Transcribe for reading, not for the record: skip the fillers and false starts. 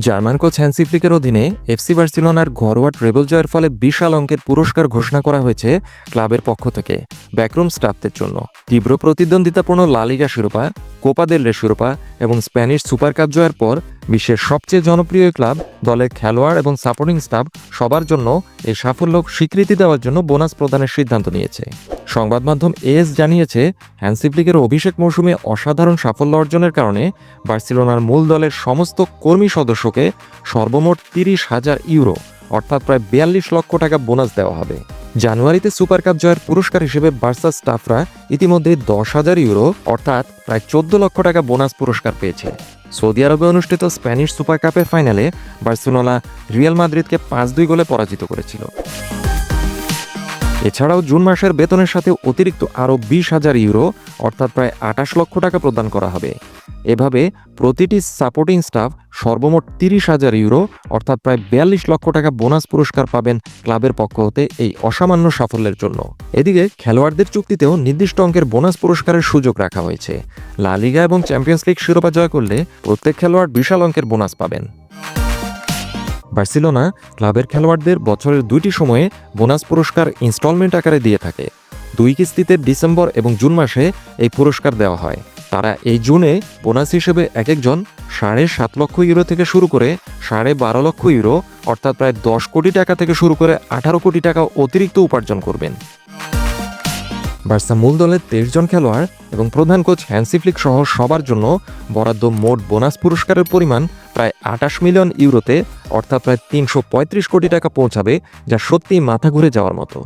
German coach Hansi ফ্লিকের অধীনে FC বার্সেলোনার ঘরোয়া ট্রেবল জয়ের ফলে বিশাল অঙ্কের পুরস্কার ঘোষণা করা হয়েছে ক্লাবের পক্ষ থেকে ব্যাকরুম স্টাফদের জন্য। তীব্র প্রতিদ্বন্দ্বিতাপূর্ণ লা লিগা শিরোপা, কোপা দেল রে শিরোপা এবং স্প্যানিশ সুপার কাপ জয়ের পর বিশ্বের সবচেয়ে জনপ্রিয় ক্লাব, দলের খেলোয়াড় এবং সাপোর্টিং স্টাফ সবার জন্য এই সাফল্য স্বীকৃতি দেওয়ার জন্য বোনাস প্রদানের সিদ্ধান্ত নিয়েছে। সংবাদ মাধ্যম এএস জানিয়েছে, হ্যান্সি ফ্লিকের অভিষেক মৌসুমে অসাধারণ সাফল্য অর্জনের কারণে বার্সেলোনার মূল দলের সমস্ত কর্মী সদস্যকে সর্বমোট 30,000 ইউরো অর্থাৎ প্রায় 42 লক্ষ টাকা বোনাস দেওয়া হবে। জানুয়ারিতে সুপার কাপ জয়ের পুরস্কার হিসেবে বার্সা স্টাফরা ইতিমধ্যে 10,000 ইউরো অর্থাৎ প্রায় 14 লক্ষ টাকা বোনাস পুরস্কার পেয়েছে। সৌদি আরবে অনুষ্ঠিত স্প্যানিশ সুপার কাপের ফাইনালে বার্সেলোনা রিয়াল মাদ্রিদকে 5-2 গোলে পরাজিত করেছিল। এছাড়াও জুন মাসের বেতনের সাথে অতিরিক্ত আরও 20,000 ইউরো অর্থাৎ প্রায় 28 লক্ষ টাকা প্রদান করা হবে। এভাবে প্রতিটি সাপোর্টিং স্টাফ সর্বমোট 30,000 ইউরো অর্থাৎ প্রায় 42 লক্ষ টাকা বোনাস পুরস্কার পাবেন ক্লাবের পক্ষ হতে এই অসামান্য সাফল্যের জন্য। এদিকে খেলোয়াড়দের চুক্তিতেও নির্দিষ্ট অঙ্কের বোনাস পুরস্কারের সুযোগ রাখা হয়েছে। লা লিগা এবং চ্যাম্পিয়ন্স লিগ শিরোপা জয় করলে প্রত্যেক খেলোয়াড় বিশাল অঙ্কের বোনাস পাবেন। বার্সেলোনা ক্লাবের খেলোয়াড়দের বছরের 2টি সময়ে বোনাস পুরস্কার ইনস্টলমেন্ট আকারে দিয়ে থাকে। 2 কিস্তিতে ডিসেম্বর এবং জুন মাসে এই পুরস্কার দেওয়া হয়। তারা এই জুনে বোনাস হিসেবে একজন 7.5 লক্ষ ইউরো থেকে শুরু করে 12.5 লক্ষ ইউরো অর্থাৎ প্রায় 10 কোটি টাকা থেকে শুরু করে 18 কোটি টাকা অতিরিক্ত উপার্জন করবেন। বার্সা মূল দলের 23 জন খেলোয়াড় এবং প্রধান কোচ হ্যান্সি ফ্লিক সহ সবার জন্য বরাদ্দ মোট বোনাস পুরস্কারের পরিমাণ প্রায় 28 মিলিয়ন ইউরোতে অর্থাৎ প্রায় 335 কোটি টাকা পৌঁছাবে, যা সত্যিই মাথা ঘুরে যাওয়ার মতো।